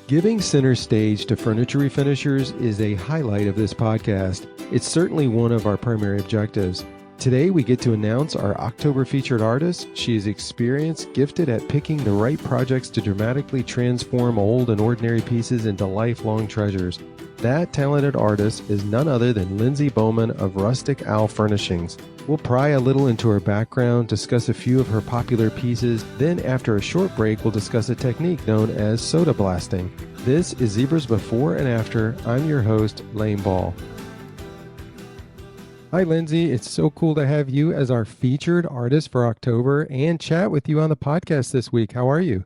Giving center stage to furniture refinishers is a highlight of this podcast. It's certainly one of our primary objectives. Today, we get to announce our October featured artist. She is experienced, gifted at picking the right projects to dramatically transform old and ordinary pieces into lifelong treasures. That talented artist is none other than Lindsay Bowman of Rustic Owl Furnishings. We'll pry a little into her background, discuss a few of her popular pieces, then after a short break, we'll discuss a technique known as soda blasting. This is Zebras Before and After. I'm your host, Lane Ball. Hi, Lindsay. It's so cool to have you as our featured artist for October and chat with you on the podcast this week. How are you?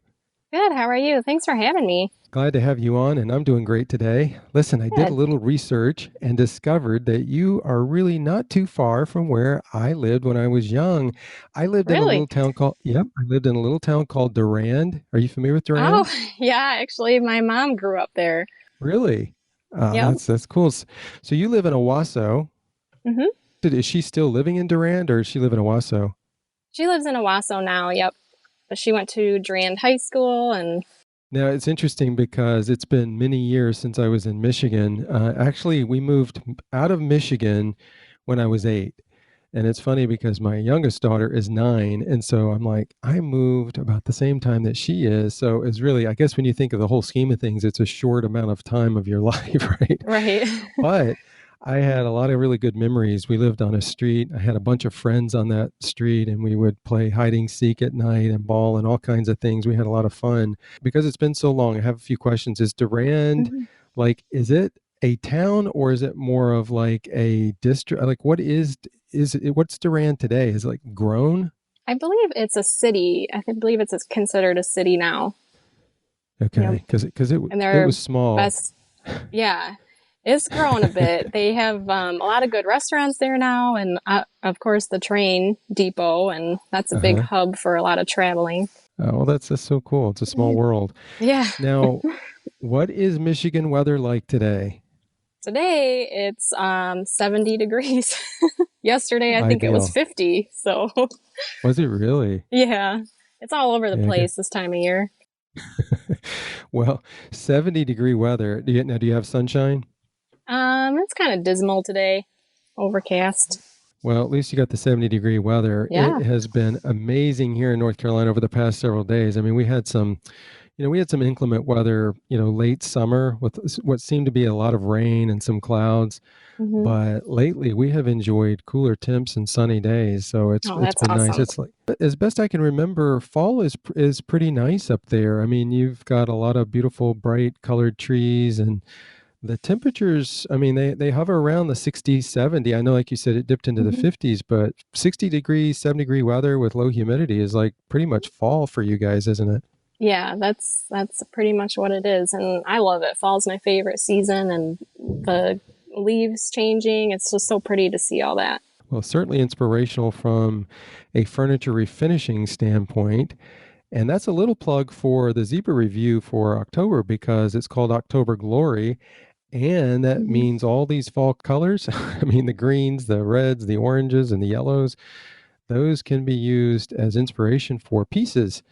Good. How are you? Thanks for having me. Glad to have you on, and I'm doing great today. Listen, I did a little research and discovered that you are really not too far from where I lived when I was young. I lived in a little town called, I lived in a little town called Durand. Are you familiar with Durand? Oh, yeah. Actually, my mom grew up there. Really? Yep. That's cool. So you live in Owasso. Mm-hmm. Is she still living in Durand, or does she live in Owasso? She lives in Owasso now, yep. But she went to Durand High School and... Now, it's interesting because it's been many years since I was in Michigan. Actually, we moved out of Michigan when I was 8. And it's funny because my youngest daughter is 9. And so I'm like, I moved about the same time that she is. So it's really, I guess when you think of the whole scheme of things, it's a short amount of time of your life, right? Right. But I had a lot of really good memories. We lived on a street. I had a bunch of friends on that street, and we would play hide and seek at night and ball and all kinds of things. We had a lot of fun. Because it's been so long, I have a few questions. Is Durand, is it a town, or is it more of like a district? Like, what's Durand today? Is it like grown? I believe it's a city. Believe it's considered a city now. Okay, because it was small. Yeah. It's grown a bit. They have a lot of good restaurants there now, and of course the train depot, and that's a big hub for a lot of traveling. Oh, well, that's so cool. It's a small world. Yeah. Now, what is Michigan weather like today? Today it's 70 degrees. Yesterday I think it was 50. So was it really? Yeah. It's all over the place this time of year. Well, 70-degree weather. Do you have sunshine? It's kind of dismal today. Overcast. Well, at least you got the 70-degree weather. Yeah. It has been amazing here in North Carolina over the past several days. I mean, we had some inclement weather, late summer with what seemed to be a lot of rain and some clouds. Mm-hmm. But lately we have enjoyed cooler temps and sunny days. So it's been awesome. Nice. It's like, as best I can remember, fall is pretty nice up there. I mean, you've got a lot of beautiful, bright colored trees, and the temperatures, I mean, they hover around the 60, 70. I know, like you said, it dipped into the 50s, but 60 degrees, 70-degree weather with low humidity is like pretty much fall for you guys, isn't it? Yeah, that's pretty much what it is. And I love it. Fall's my favorite season, and the leaves changing. It's just so pretty to see all that. Well, certainly inspirational from a furniture refinishing standpoint. And that's a little plug for the Zebra Review for October, because it's called October Glory. And that means all these fall colors, I mean, the greens, the reds, the oranges, and the yellows, those can be used as inspiration for pieces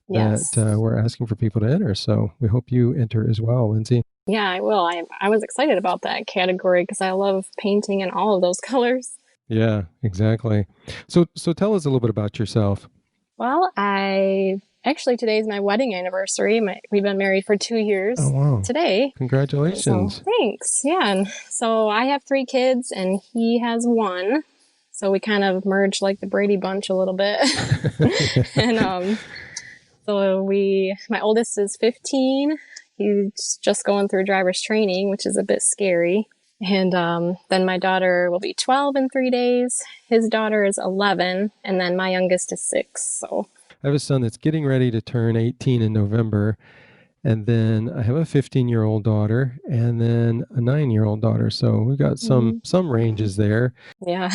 that we're asking for people to enter. So we hope you enter as well, Lindsay. Yeah, I will. I was excited about that category because I love painting in all of those colors. Yeah, exactly. So tell us a little bit about yourself. Well, actually, today's my wedding anniversary. We've been married for 2 years. Oh, wow. Today. Congratulations. So, thanks. Yeah. And so I have 3 kids and he has 1. So we kind of merged like the Brady Bunch a little bit. And so my oldest is 15. He's just going through driver's training, which is a bit scary. And then my daughter will be 12 in 3 days. His daughter is 11. And then my youngest is 6. So I have a son that's getting ready to turn 18 in November. And then I have a 15-year-old daughter and then a 9-year-old daughter. So we've got some ranges there. Yeah.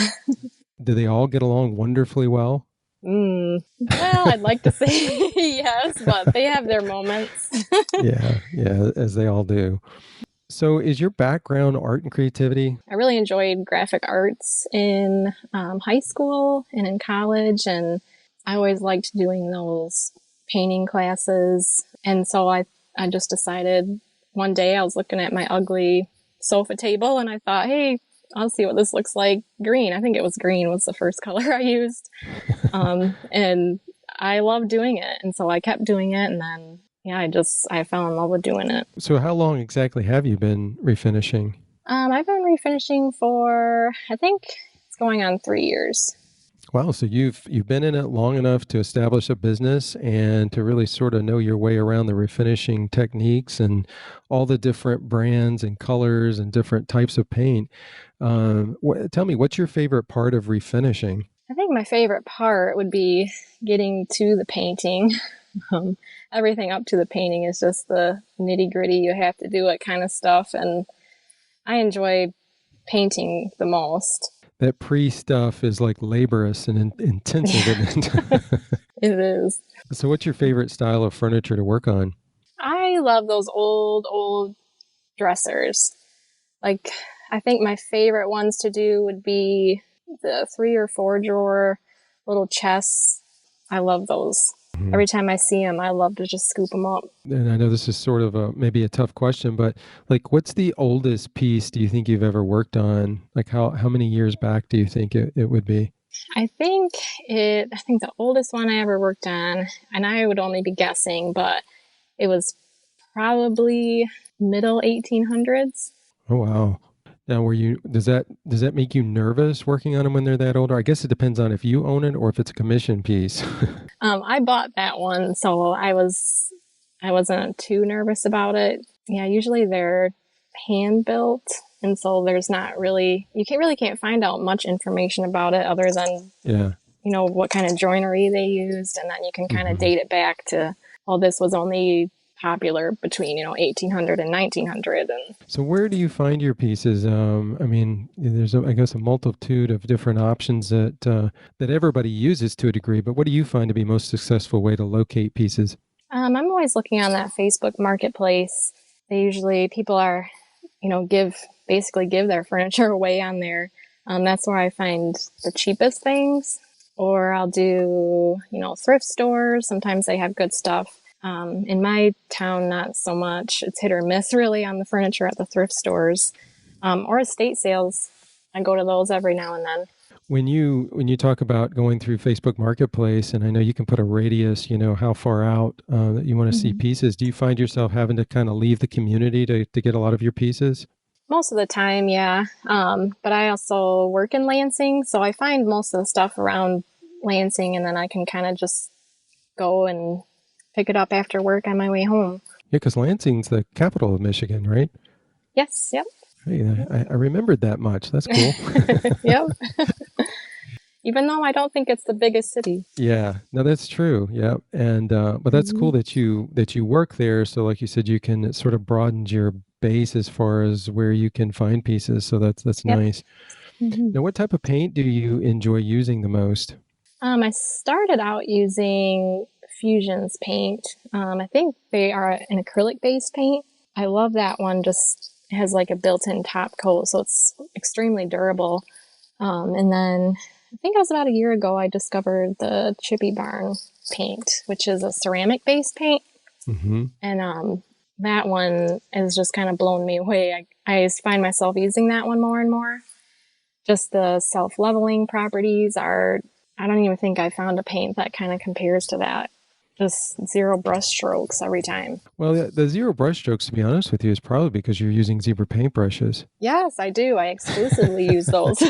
Do they all get along wonderfully well? Well, I'd like to say yes, but they have their moments. Yeah, as they all do. So is your background art and creativity? I really enjoyed graphic arts in high school and in college, and I always liked doing those painting classes. And so I I just decided one day I was looking at my ugly sofa table and I thought, hey, I'll see what this looks like green. I think it was green was the first color I used. And I love doing it. And so I kept doing it. And then, yeah, I fell in love with doing it. So how long exactly have you been refinishing? I've been refinishing for, I think it's going on 3 years. Wow, so you've been in it long enough to establish a business and to really sort of know your way around the refinishing techniques and all the different brands and colors and different types of paint. Tell me, what's your favorite part of refinishing? I think my favorite part would be getting to the painting. Everything up to the painting is just the nitty gritty. You have to do it kind of stuff. And I enjoy painting the most. That pre-stuff is like laborious and intensive, isn't it? It is. So what's your favorite style of furniture to work on? I love those old dressers. Like, I think my favorite ones to do would be the 3 or 4 drawer little chests. I love those. Every time I see them, I love to just scoop them up. And I know this is sort of maybe a tough question, but like, what's the oldest piece do you think you've ever worked on? Like, how many years back do you think it would be? I think the oldest one I ever worked on, and I would only be guessing, but it was probably middle 1800s. Oh, wow. Now, does that make you nervous working on them when they're that older? I guess it depends on if you own it or if it's a commission piece. I bought that one, so I wasn't too nervous about it. Yeah, usually they're hand built, and so there's not really can't find out much information about it other than what kind of joinery they used, and then you can kind of date it back to, well, this was only popular between 1800 and 1900. And so where do you find your pieces? I mean, there's I guess a multitude of different options that everybody uses to a degree, but what do you find to be most successful way to locate pieces? I'm always looking on that Facebook marketplace. People are basically give their furniture away on there. That's where I find the cheapest things. Or I'll do thrift stores. Sometimes they have good stuff. In my town, not so much. It's hit or miss really on the furniture at the thrift stores, or estate sales. I go to those every now and then. When you talk about going through Facebook Marketplace, and I know you can put a radius, how far out that you want to see pieces, do you find yourself having to kind of leave the community to get a lot of your pieces? Most of the time, yeah. But I also work in Lansing, so I find most of the stuff around Lansing, and then I can kind of just go and pick it up after work on my way home. Yeah, because Lansing's the capital of Michigan, right? Yes, yep. Hey, I remembered that much. That's cool. Yep. Even though I don't think it's the biggest city. Yeah, no, that's true. Yeah, and but that's cool that you work there. So, like you said, you can it sort of broadens your base as far as where you can find pieces. So that's Yep. nice. Now, what type of paint do you enjoy using the most? I started out using Fusion's paint. I think they are an acrylic-based paint. I love that one. Just it has like a built-in top coat, so it's extremely durable. And then I think it was about a year ago I discovered the Chippy Barn paint, which is a ceramic-based paint. And that one has just kind of blown me away. I find myself using that one more and more. Just the self-leveling properties are, I don't even think I found a paint that kind of compares to that. Just zero brush strokes every time. Well, the zero brush strokes, to be honest with you, is probably because you're using zebra paintbrushes. Yes, I do. I exclusively use those.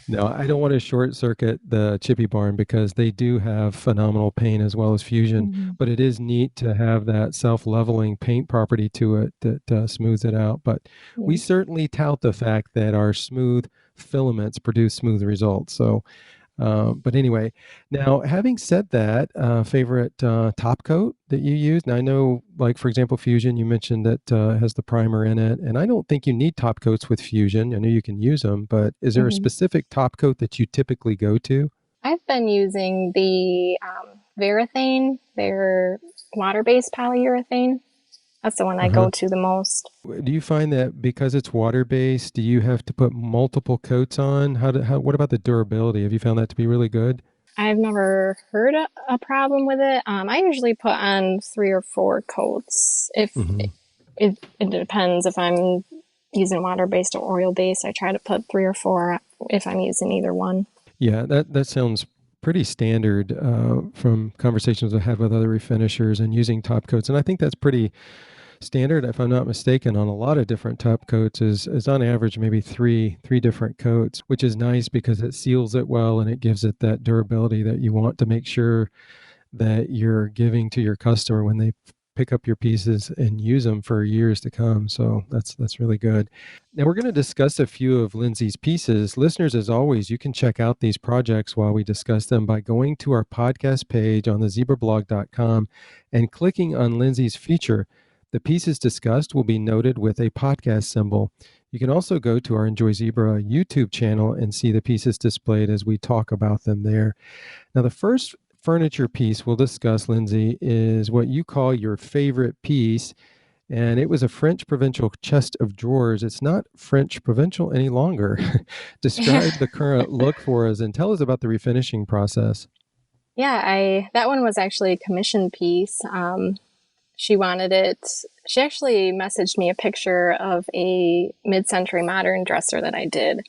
No, I don't want to short circuit the Chippy Barn because they do have phenomenal paint as well as Fusion, but it is neat to have that self-leveling paint property to it that smooths it out. But we certainly tout the fact that our smooth filaments produce smooth results. So, but anyway, now having said that, favorite top coat that you use? Now I know, like for example, Fusion, you mentioned that has the primer in it, and I don't think you need top coats with Fusion. I know you can use them, but is there a specific top coat that you typically go to? I've been using the Varathane, their water-based polyurethane. That's the one I go to the most. Do you find that because it's water-based, do you have to put multiple coats on? What about the durability? Have you found that to be really good? I've never heard a problem with it. I usually put on 3 or 4 coats. If Hmm. it depends if I'm using water-based or oil-based, I try to put 3 or 4 if I'm using either one. Yeah, that sounds pretty standard from conversations I've had with other refinishers and using top coats. And I think that's pretty standard, if I'm not mistaken, on a lot of different top coats is on average maybe three different coats, which is nice because it seals it well and it gives it that durability that you want to make sure that you're giving to your customer when they pick up your pieces and use them for years to come. So that's really good. Now we're going to discuss a few of Lindsay's pieces. Listeners, as always, you can check out these projects while we discuss them by going to our podcast page on thezebrablog.com and clicking on Lindsay's feature. The pieces discussed will be noted with a podcast symbol. You can also go to our Enjoy Zebra YouTube channel and see the pieces displayed as we talk about them there. Now, the first furniture piece we'll discuss, Lindsay, is what you call your favorite piece. And it was a French provincial chest of drawers. It's not French provincial any longer. Describe the current look for us and tell us about the refinishing process. Yeah, I that one was actually a commission piece. She wanted it. She actually messaged me a picture of a mid-century modern dresser that I did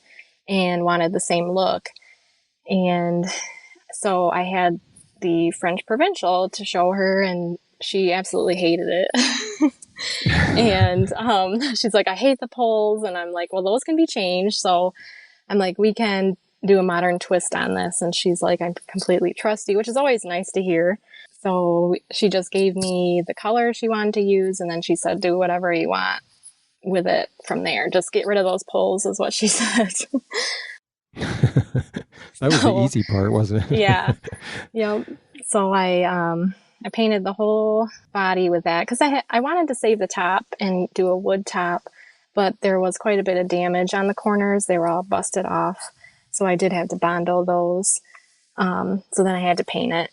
and wanted the same look. And so I had the French provincial to show her, and she absolutely hated it. And she's like, I hate the poles. And I'm like, well, those can be changed. So I'm like, we can do a modern twist on this. And she's like, I completely trust you, which is always nice to hear. So she just gave me the color she wanted to use. And then she said, do whatever you want with it from there. Just get rid of those poles, is what she said. That was the So, easy part, wasn't it? yeah. Yep. So I painted the whole body with that because I wanted to save the top and do a wood top, but there was quite a bit of damage on the corners. They were all busted off. So I did have to bondo those. So then I had to paint it.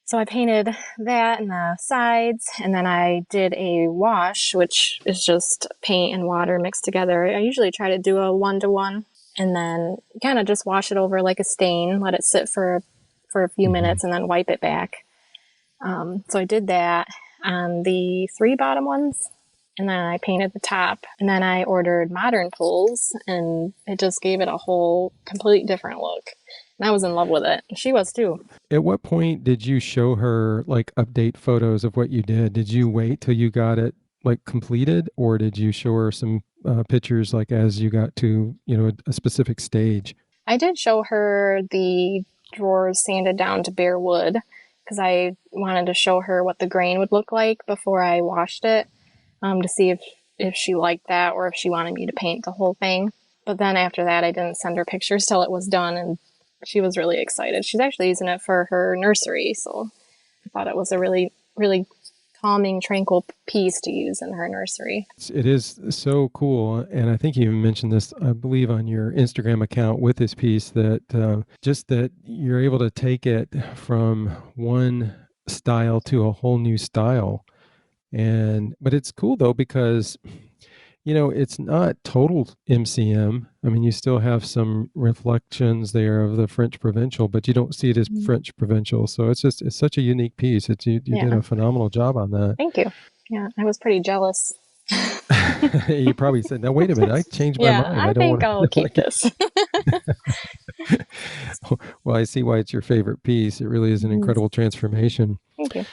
So I painted that and the sides, and then I did a wash, which is just paint and water mixed together. I usually try to do a 1-to-1 and then kind of just wash it over like a stain, let it sit for a few minutes, and then wipe it back. So I did that on the 3 bottom ones, and then I painted the top, and then I ordered modern pulls, and it just gave it a whole complete different look. And I was in love with it. She was too. At what point did you show her like update photos of what you did? Did you wait till you got it like completed, or did you show her some pictures like as you got to, a specific stage? I did show her the drawers sanded down to bare wood because I wanted to show her what the grain would look like before I washed it, to see if she liked that or if she wanted me to paint the whole thing. But then after that, I didn't send her pictures till it was done, and she was really excited. She's actually using it for her nursery, so I thought it was a really, really calming, tranquil piece to use in her nursery. It is so cool. And I think you even mentioned this, I believe, on your Instagram account with this piece, that just that you're able to take it from one style to a whole new style. But it's cool though, because it's not total MCM. I mean, you still have some reflections there of the French provincial, but you don't see it as French provincial. So it's such a unique piece. You did a phenomenal job on that. Thank you. Yeah, I was pretty jealous. You probably said, now, wait a minute, I changed my mind. I don't think I'll keep this. Well, I see why it's your favorite piece. It really is an incredible transformation. Thank you.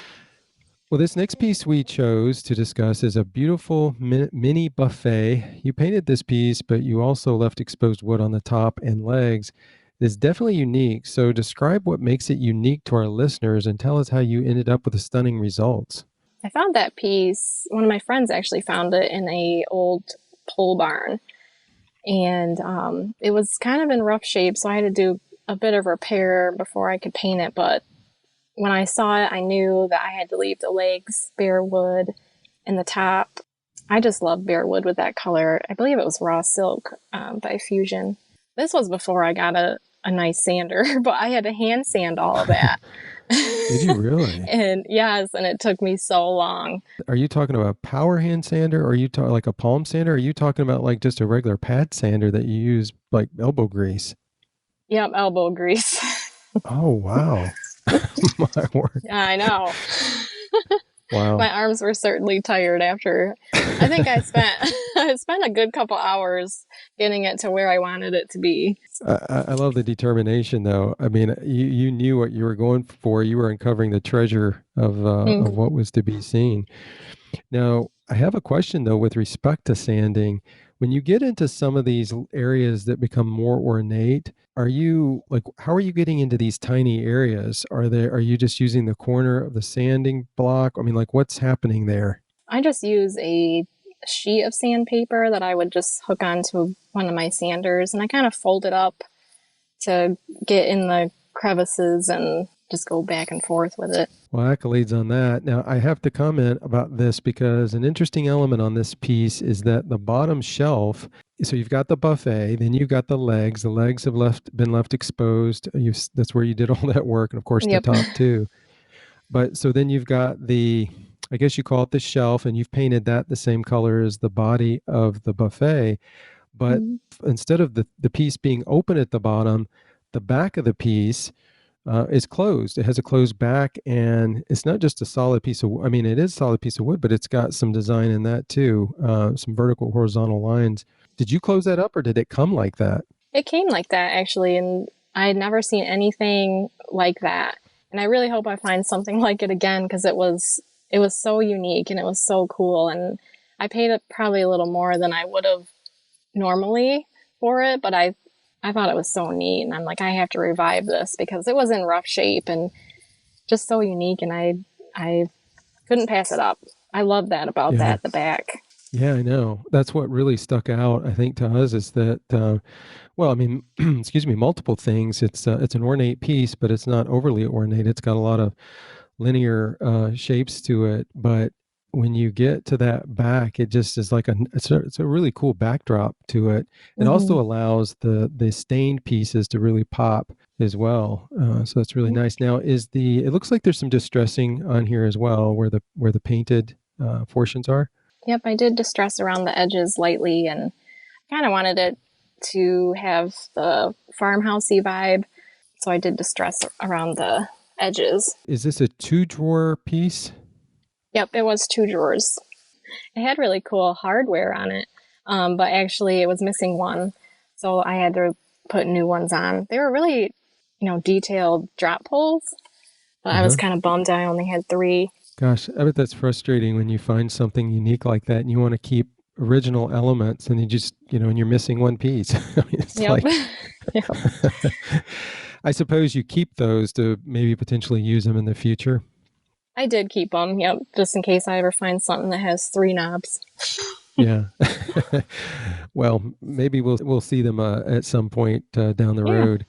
Well, this next piece we chose to discuss is a beautiful mini buffet. You painted this piece, but you also left exposed wood on the top and legs. It's definitely unique. So describe what makes it unique to our listeners and tell us how you ended up with the stunning results. I found that piece, one of my friends actually found it in a old pole barn. And it was kind of in rough shape, so I had to do a bit of repair before I could paint it. But when I saw it, I knew that I had to leave the legs bare wood and the top. I just love bare wood with that color. I believe it was raw silk by Fusion. This was before I got a nice sander, but I had to hand sand all of that. Did you really? And yes, and it took me so long. Are you talking about power hand sander, or are you talking like a palm sander? Or are you talking about like just a regular pad sander that you use like elbow grease? Yep, elbow grease. Oh, wow. My word. Yeah, I know. Wow. My arms were certainly tired after. I think I spent I spent a good couple hours getting it to where I wanted it to be. I love the determination, though. I mean, you knew what you were going for. You were uncovering the treasure of Mhm. what was to be seen. Now, I have a question though with respect to sanding. When you get into some of these areas that become more ornate, are you like how are you getting into these tiny areas? Are you just using the corner of the sanding block? I mean, like what's happening there? I just use a sheet of sandpaper that I would just hook onto one of my sanders, and I kind of fold it up to get in the crevices and just go back and forth with it. Well, accolades on that. Now, I have to comment about this because an interesting element on this piece is that the bottom shelf. So you've got the buffet, then you've got the legs. The legs have been left exposed. That's where you did all that work, and of course the Yep. top too. But so then you've got I guess you call it the shelf, and you've painted that the same color as the body of the buffet. But Mhm. instead of the piece being open at the bottom, the back of the piece is closed. It has a closed back, and it's not just a solid piece of. I mean, it is a solid piece of wood, but it's got some design in that too, some vertical, horizontal lines. Did you close that up, or did it come like that? It came like that actually, and I had never seen anything like that. And I really hope I find something like it again because it was so unique and it was so cool. And I paid it probably a little more than I would have normally for it, but I thought it was so neat, and I'm like, I have to revive this because it was in rough shape and just so unique, and I couldn't pass it up. I love that about Yeah, that, the back. yeah, I know. That's what really stuck out. I think to us is that. Well, I mean, excuse me, multiple things. It's an ornate piece, but it's not overly ornate. It's got a lot of linear shapes to it, but when you get to that back, it just is like it's a really cool backdrop to it. It Mm-hmm. also allows the stained pieces to really pop as well. So that's really nice. Now, it looks like there's some distressing on here as well, where the painted portions are. Yep, I did distress around the edges lightly, and kind of wanted it to have the farmhousey vibe, so I did distress around the edges. Is this a two drawer piece? Yep, it was two drawers. It had really cool hardware on it, but actually it was missing one, so I had to put new ones on. They were really, detailed drop holes, but I was Uh-huh. kind of bummed I only had three. Gosh, I bet that's frustrating when you find something unique like that and you want to keep original elements and and you're missing one piece. I mean, it's Yep. like, Yep. I suppose you keep those to maybe potentially use them in the future. I did keep them, yep, just in case I ever find something that has three knobs. Yeah. Well, maybe we'll see them at some point down the Yeah, road.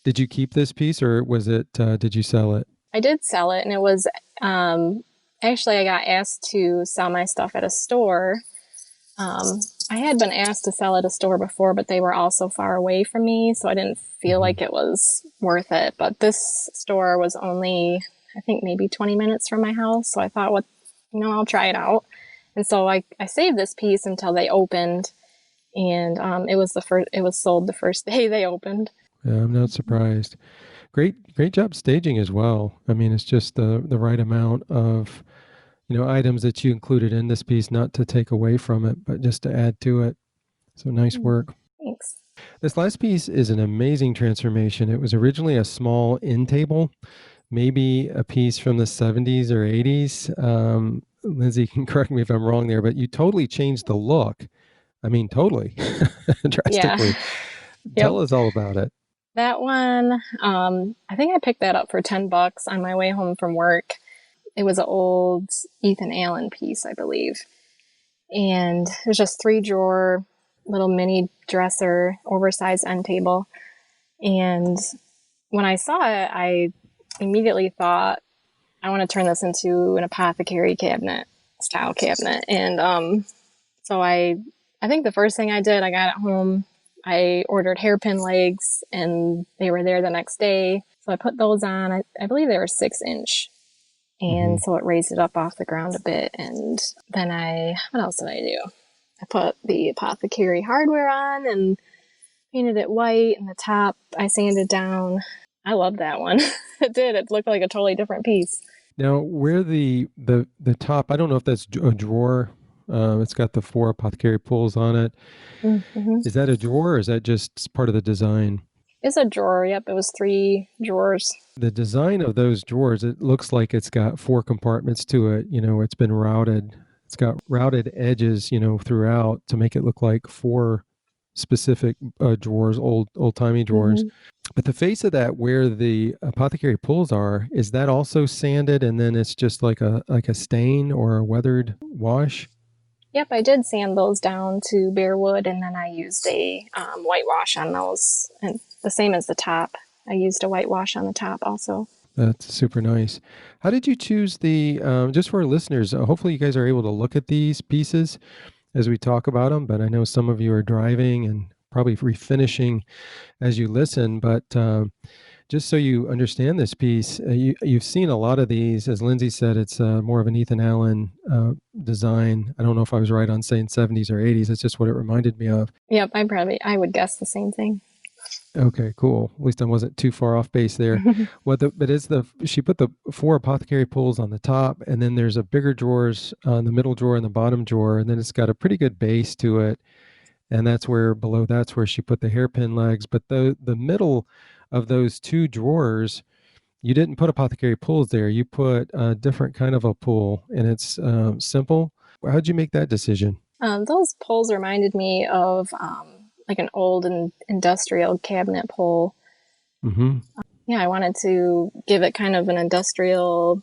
Did you keep this piece or did you sell it? I did sell it, and it was actually I got asked to sell my stuff at a store. Um, I had been asked to sell at a store before, but they were all so far away from me, so I didn't feel Hmm. like it was worth it. But this store was only, I think, maybe 20 minutes from my house, so I thought, I'll try it out. And so I saved this piece until they opened, and it was sold the first day they opened. Yeah, I'm not surprised. Great job staging as well. I mean, it's just the right amount of items that you included in this piece, not to take away from it, but just to add to it. So nice work. Thanks. This last piece is an amazing transformation. It was originally a small end table, maybe a piece from the 70s or 80s. Lindsay can correct me if I'm wrong there, but you totally changed the look. I mean, totally, Yeah. drastically. Yep. Tell us all about it. That one, I think I picked that up for $10 on my way home from work. It was an old Ethan Allen piece, I believe. And it was just three drawer, little mini dresser, oversized end table. And when I saw it, I immediately thought, I want to turn this into an apothecary cabinet style cabinet. And so I think the first thing I did, I got it home, I ordered hairpin legs, and they were there the next day. So I put those on. I believe they were 6 inch. Hmm. And so it raised it up off the ground a bit. And then what else did I do? I put the apothecary hardware on and painted it white, and the top I sanded down. I love that one. It did. It looked like a totally different piece. Now, where the top, I don't know if that's a drawer. It's got the 4 apothecary pulls on it. Mm-hmm. Is that a drawer or is that just part of the design? It's a drawer. Yep, it was 3 drawers. The design of those drawers, it looks like it's got 4 compartments to it. It's been routed. It's got routed edges, throughout to make it look like 4 specific drawers, old-timey drawers. Mm-hmm. But the face of that, where the apothecary pulls are, is that also sanded and then it's just like a stain or a weathered wash? Yep, I did sand those down to bare wood, and then I used a whitewash on those, and the same as the top. I used a whitewash on the top also. That's super nice. How did you choose just for our listeners, hopefully you guys are able to look at these pieces as we talk about them, but I know some of you are driving and probably refinishing as you listen, but just so you understand this piece, you've seen a lot of these. As Lindsay said, it's more of an Ethan Allen design. I don't know if I was right on saying 70s or 80s. That's just what it reminded me of. Yep, I would guess the same thing. Okay, cool. At least I wasn't too far off base there. She put the 4 apothecary pulls on the top, and then there's a bigger drawers on the middle drawer and the bottom drawer, and then it's got a pretty good base to it. And that's where she put the hairpin legs. But the middle of those 2 drawers, you didn't put apothecary pulls there. You put a different kind of a pull, and it's simple. How'd you make that decision? Those pulls reminded me of like an old industrial cabinet pull. Mm-hmm. Yeah, I wanted to give it kind of an industrial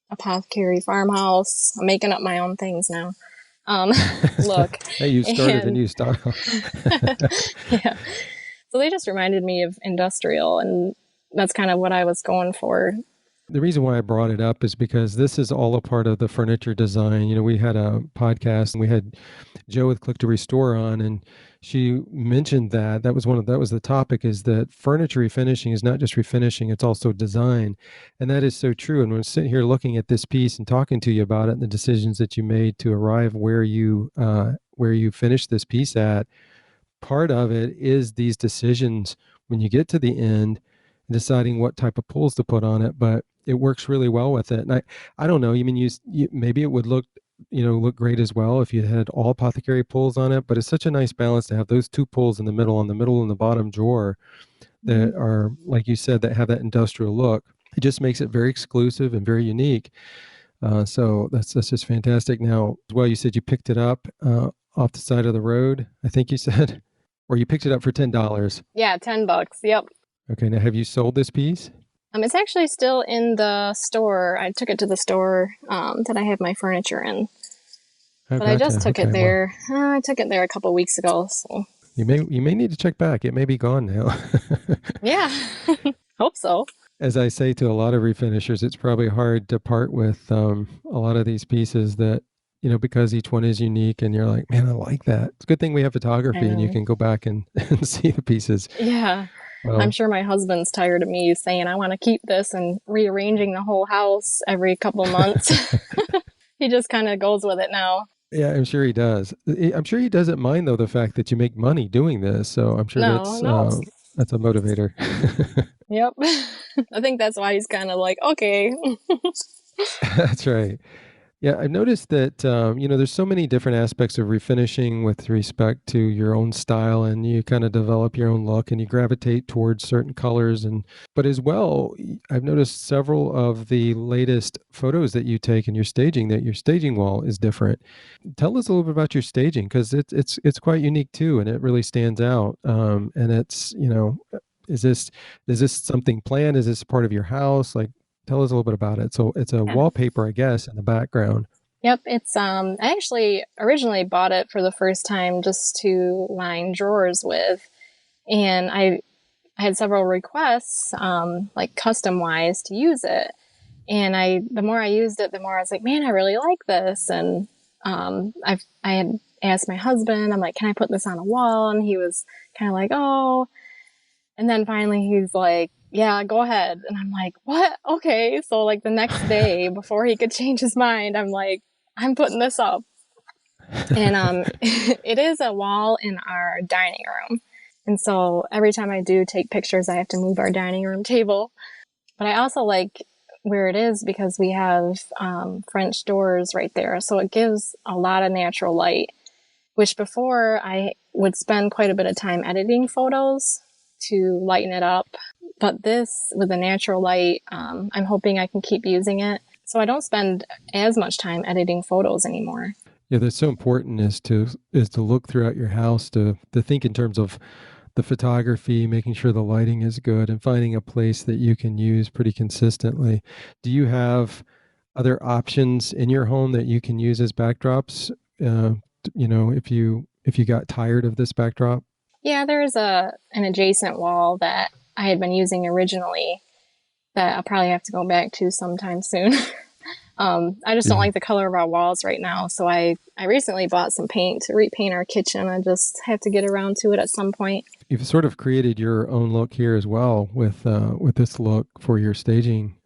apothecary farmhouse. I'm making up my own things now. Look. Hey, you started a new style. Yeah. So they just reminded me of industrial, and that's kind of what I was going for. The reason why I brought it up is because this is all a part of the furniture design. We had a podcast and we had Joe with Click to Restore on, and she mentioned that was the topic, is that furniture refinishing is not just refinishing, it's also design. And that is so true. And when I'm sitting here looking at this piece and talking to you about it and the decisions that you made to arrive where you finished this piece at, part of it is these decisions when you get to the end, deciding what type of pulls to put on it, but it works really well with it. And I don't know, maybe it would look great as well if you had all apothecary pulls on it, but it's such a nice balance to have those 2 pulls in the middle and the bottom drawer that are, like you said, that have that industrial look. It just makes it very exclusive and very unique. So that's just fantastic. Now, as well, you said you picked it up off the side of the road, I think you said, or you picked it up for $10. Yeah, $10. Yep. Okay. Now, have you sold this piece? It's actually still in the store. I took it to the store that I have my furniture in. Oh, but gotcha. I just took it there. Well, I took it there a couple weeks ago. So you may need to check back. It may be gone now. yeah, hope so. As I say to a lot of refinishers, it's probably hard to part with a lot of these pieces that, because each one is unique and you're like, man, I like that. It's a good thing we have photography and you can go back and see the pieces. Yeah. I'm sure my husband's tired of me saying I want to keep this and rearranging the whole house every couple months. He just kind of goes with it now. Yeah, I'm sure he does. I'm sure he doesn't mind, though, the fact that you make money doing this. So I'm sure that's a motivator. Yep. I think that's why he's kind of like, okay. That's right. Yeah, I've noticed that, there's so many different aspects of refinishing with respect to your own style, and you kind of develop your own look and you gravitate towards certain colors. But as well, I've noticed several of the latest photos that you take in your staging, that your staging wall is different. Tell us a little bit about your staging, because it's quite unique too, and it really stands out. And it's, is this something planned? Is this part of your house? Like, tell us a little bit about it. So it's a wallpaper, I guess, in the background. Yep, it's I actually originally bought it for the first time just to line drawers with, and I had several requests, like custom wise, to use it. And the more I used it, the more I was like, man, I really like this. And I had asked my husband, I'm like, can I put this on a wall? And he was kind of like, oh. And then finally he's like, yeah, go ahead. And I'm like, what? Okay. So like the next day before he could change his mind, I'm like, I'm putting this up. And it is a wall in our dining room. And so every time I do take pictures, I have to move our dining room table. But I also like where it is because we have French doors right there. So it gives a lot of natural light, which before I would spend quite a bit of time editing photos to lighten it up. But this, with the natural light, I'm hoping I can keep using it. So I don't spend as much time editing photos anymore. Yeah, that's so important is to look throughout your house to think in terms of the photography, making sure the lighting is good, and finding a place that you can use pretty consistently. Do you have other options in your home that you can use as backdrops? If you got tired of this backdrop. Yeah, there's an adjacent wall that I had been using originally that I'll probably have to go back to sometime soon. I just don't like the color of our walls right now. So I recently bought some paint to repaint our kitchen. I just have to get around to it at some point. You've sort of created your own look here as well with this look for your staging,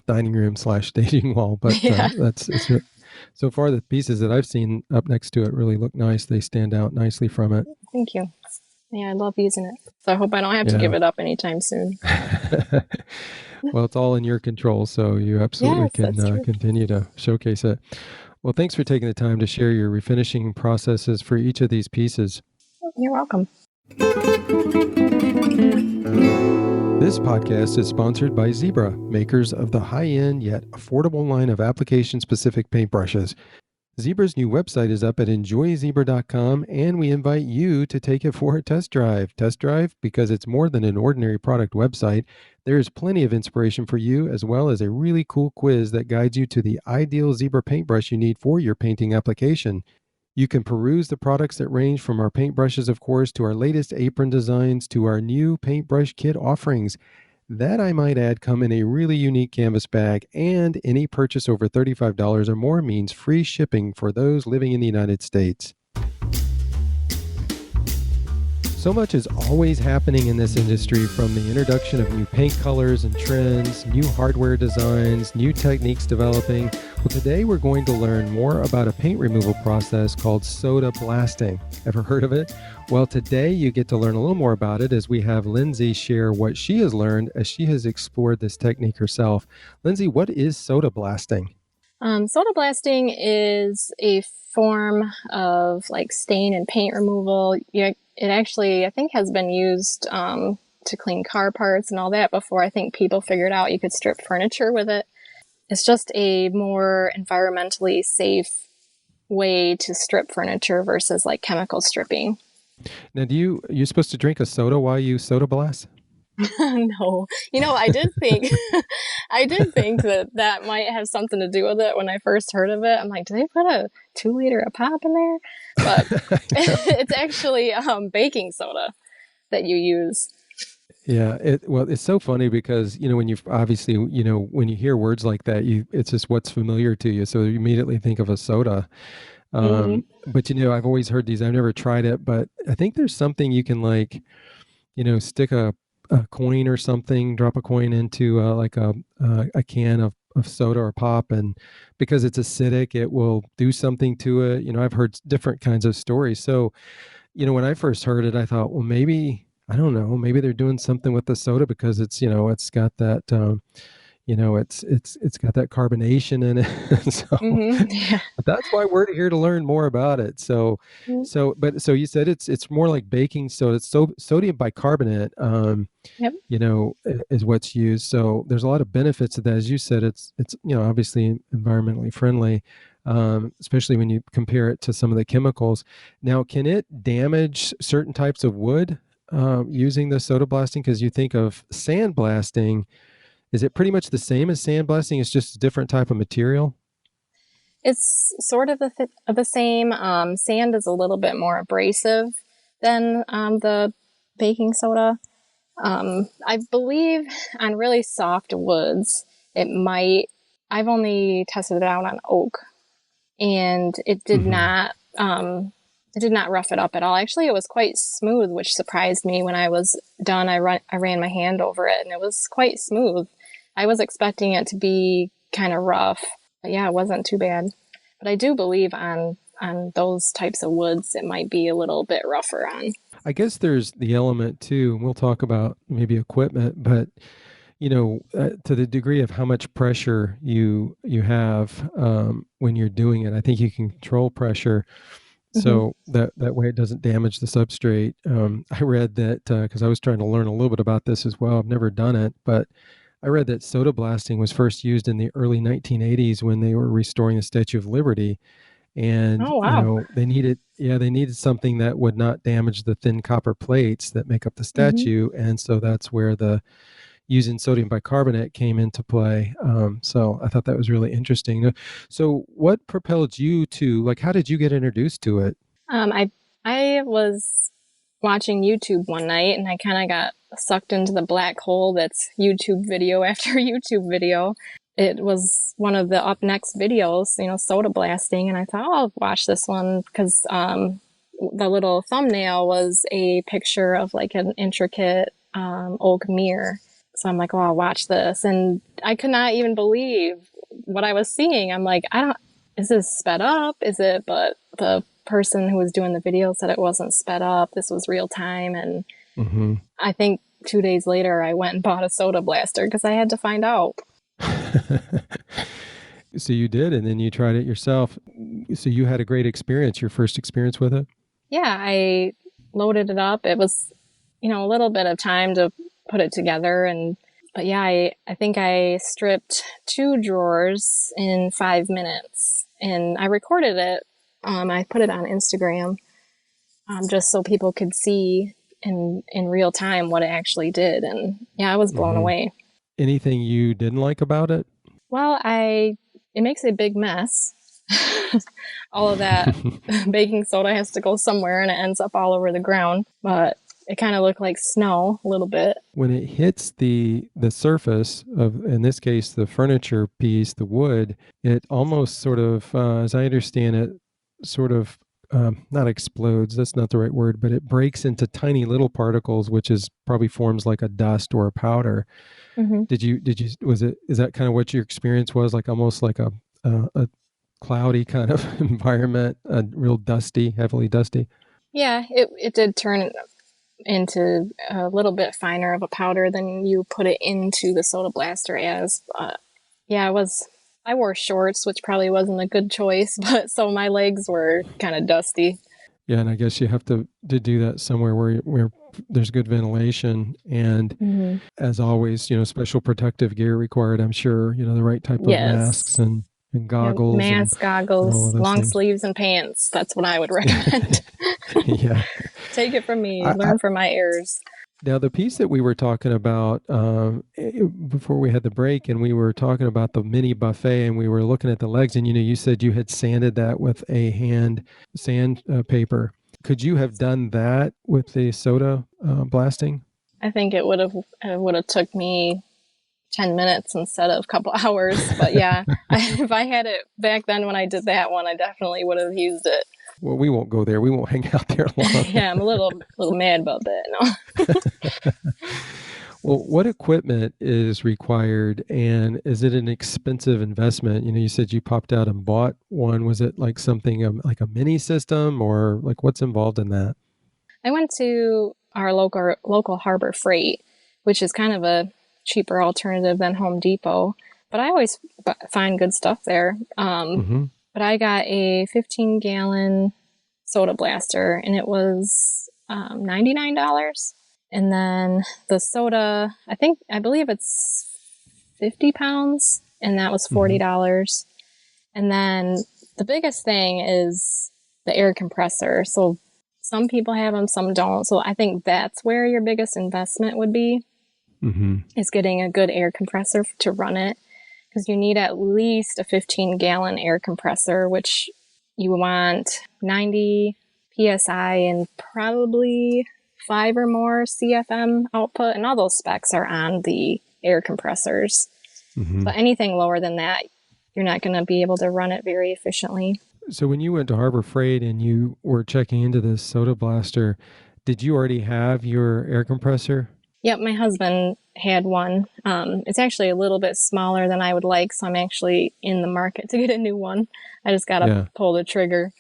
dining room / staging wall. But so far the pieces that I've seen up next to it really look nice. They stand out nicely from it. Thank you. Yeah, I love using it. So I hope I don't have to give it up anytime soon. Well, it's all in your control, so you absolutely can continue to showcase it. Well, thanks for taking the time to share your refinishing processes for each of these pieces. You're welcome. This podcast is sponsored by Zebra, makers of the high-end yet affordable line of application-specific paintbrushes. Zebra's new website is up at enjoyzebra.com, and we invite you to take it for a test drive. Test drive because it's more than an ordinary product website. There is plenty of inspiration for you, as well as a really cool quiz that guides you to the ideal Zebra paintbrush you need for your painting application. You can peruse the products that range from our paintbrushes, of course, to our latest apron designs, to our new paintbrush kit offerings. That, I might add, come in a really unique canvas bag, and any purchase over $35 or more means free shipping for those living in the United States. So much is always happening in this industry, from the introduction of new paint colors and trends, new hardware designs, new techniques developing. Well, today we're going to learn more about a paint removal process called soda blasting. Ever heard of it? Well, today you get to learn a little more about it as we have Lindsay share what she has learned as she has explored this technique herself. Lindsay, what is soda blasting? Soda blasting is a form of stain and paint removal. It actually, I think, has been used to clean car parts and all that before I think people figured out you could strip furniture with it. It's just a more environmentally safe way to strip furniture versus chemical stripping. Now, you're supposed to drink a soda while you soda blast? No. I did think that might have something to do with it when I first heard of it. I'm like, do they put a 2 liter of pop in there? But it's actually baking soda that you use. Yeah. It's so funny because, when you obviously, when you hear words like that, it's just what's familiar to you. So you immediately think of a soda. But, I've always heard these. I've never tried it, but I think there's something you can stick a coin or something, drop a coin into a can of soda or pop, and because it's acidic, it will do something to it. I've heard different kinds of stories. So, when I first heard it, I thought, well, maybe, I don't know, maybe they're doing something with the soda because it's, it's got that, it's got that carbonation in it. So that's why we're here to learn more about it. So you said it's more like baking soda. It's sodium bicarbonate, is what's used. So there's a lot of benefits to that. As you said, it's obviously environmentally friendly, especially when you compare it to some of the chemicals. Now, can it damage certain types of wood using the soda blasting? Because you think of sandblasting. Is it pretty much the same as sandblasting? It's just a different type of material? It's sort of the same. Sand is a little bit more abrasive than the baking soda. I believe on really soft woods, it might. I've only tested it out on oak, and it did not. It did not rough it up at all. Actually, it was quite smooth, which surprised me. When I was done, I ran my hand over it, and it was quite smooth. I was expecting it to be kind of rough, but yeah, it wasn't too bad. But I do believe on those types of woods, it might be a little bit rougher on. I guess there's the element too, and we'll talk about maybe equipment, but to the degree of how much pressure you have when you're doing it, I think you can control pressure Hmm. so that way it doesn't damage the substrate. I read that because I was trying to learn a little bit about this as well. I've never done it, but I read that soda blasting was first used in the early 1980s when they were restoring the Statue of Liberty, and Oh, wow. they needed something that would not damage the thin copper plates that make up the Hmm. statue, and so that's where the using sodium bicarbonate came into play. So I thought that was really interesting. So what propelled you to, like, how did you get introduced to it? I was watching YouTube one night and I kind of got sucked into the black hole that's YouTube video after YouTube video. It was one of the up next videos, soda blasting, and I thought, oh, I'll watch this one because the little thumbnail was a picture of like an intricate oak mirror. So I'm like, oh, I'll watch this. And I could not even believe what I was seeing. I'm like, is this sped up? Is it? But the person who was doing the video said it wasn't sped up. This was real time. And Hmm. I think 2 days later, I went and bought a soda blaster because I had to find out. So you did, and then you tried it yourself. So you had a great experience, your first experience with it? Yeah, I loaded it up. It was, a little bit of time to put it together. But yeah, I think I stripped 2 drawers in 5 minutes and I recorded it. I put it on Instagram, just so people could see in real time what it actually did. And yeah, I was blown Hmm. away. Anything you didn't like about it? Well, it makes a big mess. All of that baking soda has to go somewhere and it ends up all over the ground. But it kind of looked like snow a little bit. When it hits the surface of, in this case, the furniture piece, the wood, it almost sort of, as I understand it, sort of not explodes. That's not the right word, but it breaks into tiny little particles, which is probably forms like a dust or a powder. Hmm. Did you was it is that kind of what your experience was, like almost like a cloudy kind of environment, real dusty, heavily dusty? Yeah, it did turn into a little bit finer of a powder than you put it into the soda blaster as. Yeah, it was. I wore shorts, which probably wasn't a good choice, but so my legs were kind of dusty. Yeah, and I guess you have to do that somewhere where there's good ventilation, and Hmm. as always, special protective gear required. I'm sure the right type of masks Yes. and Yep. goggles Mask, and all goggles, of those long things. sleeves, and pants. That's what I would recommend. Yeah. Take it from me. I, Learn from my errors. Now, the piece that we were talking about before we had the break, and we were talking about the mini buffet, and we were looking at the legs, and you said you had sanded that with a hand sand paper. Could you have done that with the soda blasting? I think it would have took me 10 minutes instead of a couple hours. But yeah, if I had it back then when I did that one, I definitely would have used it. Well, we won't go there. We won't hang out there long. Yeah, I'm a little mad about that. No. Well, what equipment is required, and is it an expensive investment? You said you popped out and bought one. Was it like something like a mini system, or like what's involved in that? I went to our local Harbor Freight, which is kind of a cheaper alternative than Home Depot, but I always find good stuff there. Hmm. But I got a 15-gallon soda blaster, and it was $99. And then the soda, I believe it's 50 pounds, and that was Hmm. $40. And then the biggest thing is the air compressor. So some people have them, some don't. So I think that's where your biggest investment would be, Hmm. is getting a good air compressor to run it. Because you need at least a 15-gallon air compressor, which you want 90 psi and probably 5 or more CFM output. And all those specs are on the air compressors. Hmm. But anything lower than that, you're not going to be able to run it very efficiently. So when you went to Harbor Freight and you were checking into this soda blaster, did you already have your air compressor? Yep, my husband had one. It's actually a little bit smaller than I would like, so I'm actually in the market to get a new one. I just got to Yeah. pull the trigger.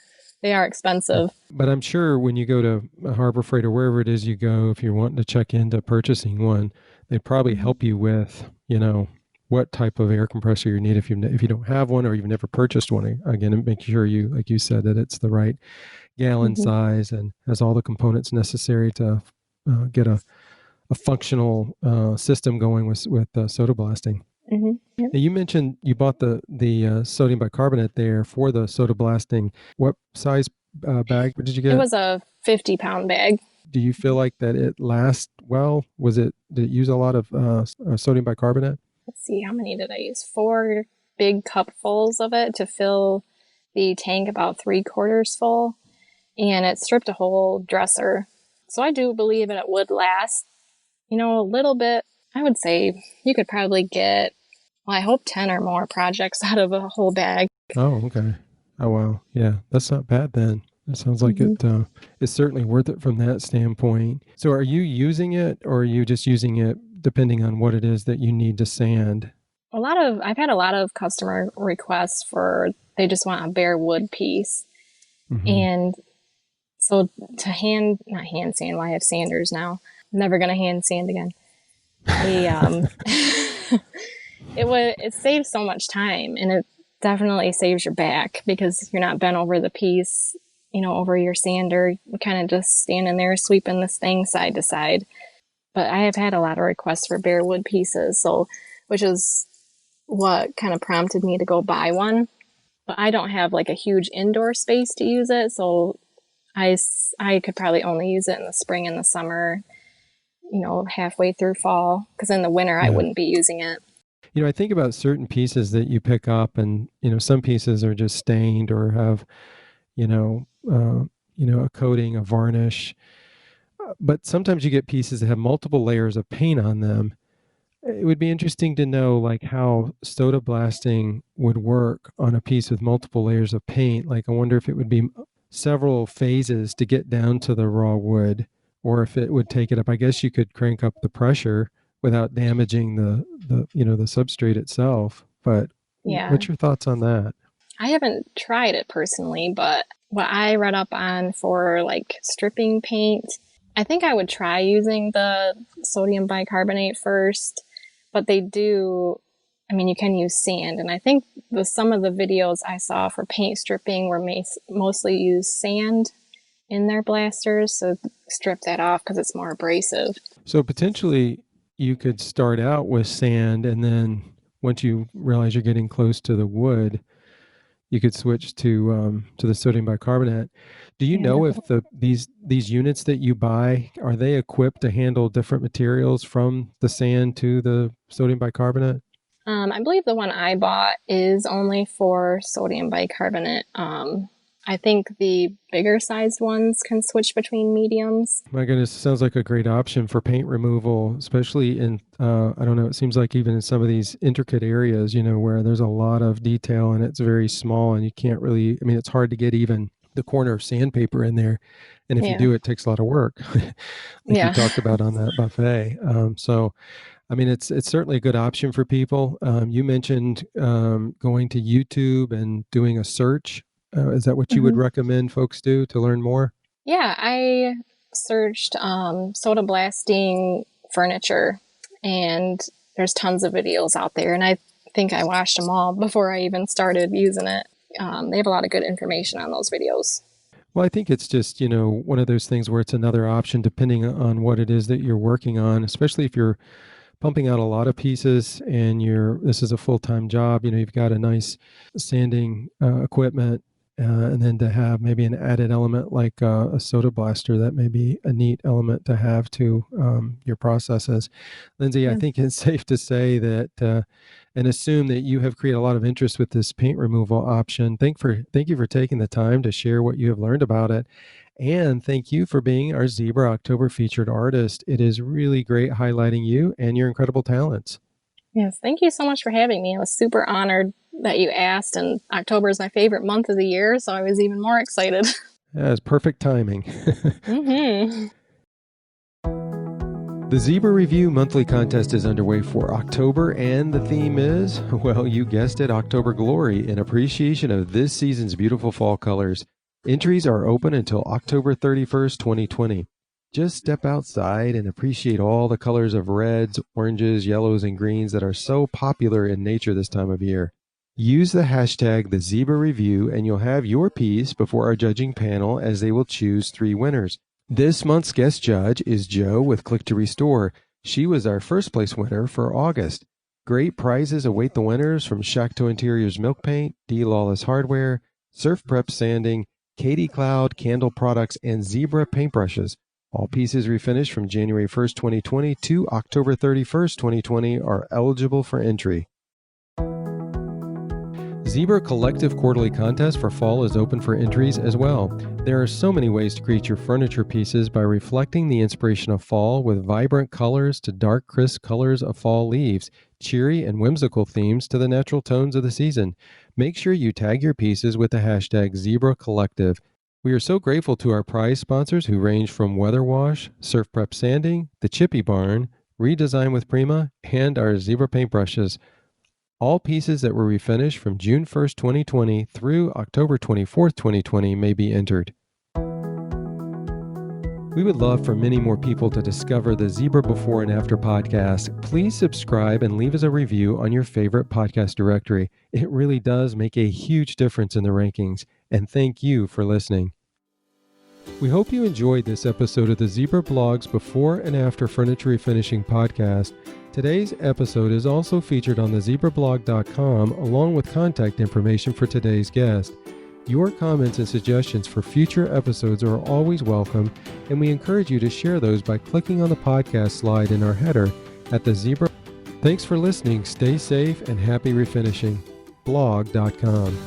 they are expensive. But I'm sure when you go to Harbor Freight or wherever it is you go, if you're wanting to check into purchasing one, they probably help you with, what type of air compressor you need if you don't have one or you've never purchased one. Again, and make sure you, like you said, that it's the right gallon size and has all the components necessary to get a functional system going with soda blasting. Yep. Now, you mentioned you bought the sodium bicarbonate there for the soda blasting. What size bag did you get? It was a 50-pound bag. Do you feel like that it lasts well? Did it use a lot of sodium bicarbonate? Let's see, how many did I use? 4 big cupfuls of it to fill the tank about 3/4 full, and it stripped a whole dresser. So I do believe that it would last, a little bit. I would say you could probably get, I hope 10 or more projects out of a whole bag. Oh, okay. Oh, wow. Yeah, that's not bad then. It sounds like it's certainly worth it from that standpoint. So are you using it, or are you just using it depending on what it is that you need to sand? I've had a lot of customer requests they just want a bare wood piece. And so to not hand sand, I have sanders now. I'm never going to hand sand again. It saves so much time, and it definitely saves your back because you're not bent over the piece, over your sander. You're kind of just standing there sweeping this thing side to side. But I have had a lot of requests for bare wood pieces, which is what kind of prompted me to go buy one. But I don't have like a huge indoor space to use it, so I could probably only use it in the spring and the summer, halfway through fall, because in the winter I wouldn't be using it. I think about certain pieces that you pick up, and some pieces are just stained or have a coating, a varnish, but sometimes you get pieces that have multiple layers of paint on them. It would be interesting to know like how soda blasting would work on a piece with multiple layers of paint. Like I wonder if it would be several phases to get down to the raw wood, or if it would take it up. I guess you could crank up the pressure without damaging the substrate itself. But what's your thoughts on that? I haven't tried it personally, but what I read up on for like stripping paint, I think I would try using the sodium bicarbonate first, but you can use sand. And I think some of the videos I saw for paint stripping were mostly use sand in their blasters. So strip that off because it's more abrasive. So potentially you could start out with sand, and then once you realize you're getting close to the wood, you could switch to the sodium bicarbonate. Do you know if these units that you buy, are they equipped to handle different materials from the sand to the sodium bicarbonate? I believe the one I bought is only for sodium bicarbonate. I think the bigger sized ones can switch between mediums. My goodness, sounds like a great option for paint removal, especially in, I don't know, it seems like even in some of these intricate areas, where there's a lot of detail and it's very small and you can't really, it's hard to get even the corner of sandpaper in there. And if you do, it takes a lot of work, like you talked about on that buffet. It's certainly a good option for people. You mentioned going to YouTube and doing a search. Is that what you would recommend folks do to learn more? Yeah, I searched soda blasting furniture, and there's tons of videos out there, and I think I watched them all before I even started using it. They have a lot of good information on those videos. Well, I think it's just, one of those things where it's another option depending on what it is that you're working on, especially if you're pumping out a lot of pieces and this is a full-time job, you've got a nice sanding equipment. And then to have maybe an added element like a soda blaster, that may be a neat element to have to your processes. Lindsay, I think it's safe to say that and assume that you have created a lot of interest with this paint removal option. Thank you for taking the time to share what you have learned about it. And thank you for being our Zebra October featured artist. It is really great highlighting you and your incredible talents. Yes, thank you so much for having me. I was super honored that you asked, and October is my favorite month of the year, so I was even more excited. Yeah, it's perfect timing. The Zebra Review monthly contest is underway for October, and the theme is, well, you guessed it, October Glory, in appreciation of this season's beautiful fall colors. Entries are open until October 31st, 2020. Just step outside and appreciate all the colors of reds, oranges, yellows, and greens that are so popular in nature this time of year. Use the hashtag #TheZebraReview and you'll have your piece before our judging panel as they will choose 3 winners. This month's guest judge is Joe with Click to Restore. She was our first place winner for August. Great prizes await the winners from Shacto Interiors Milk Paint, D Lawless Hardware, Surf Prep Sanding, Katie Cloud Candle Products, and Zebra Paintbrushes. All pieces refinished from January 1st, 2020 to October 31st, 2020 are eligible for entry. Zebra Collective Quarterly Contest for fall is open for entries as well. There are so many ways to create your furniture pieces by reflecting the inspiration of fall with vibrant colors to dark, crisp colors of fall leaves, cheery and whimsical themes to the natural tones of the season. Make sure you tag your pieces with the hashtag Zebra Collective. We are so grateful to our prize sponsors who range from Weather Wash, Surf Prep Sanding, the Chippy Barn, Redesign with Prima, and our Zebra Paintbrushes. All pieces that were refinished from June 1st, 2020 through October 24th, 2020 may be entered. We would love for many more people to discover the Zebra Before and After podcast. Please subscribe and leave us a review on your favorite podcast directory. It really does make a huge difference in the rankings. And thank you for listening. We hope you enjoyed this episode of the Zebra Blogs Before and After Furniture Refinishing podcast. Today's episode is also featured on the zebrablog.com along with contact information for today's guest. Your comments and suggestions for future episodes are always welcome, and we encourage you to share those by clicking on the podcast slide in our header at the Zebra. Thanks for listening. Stay safe and happy refinishing. Blog.com.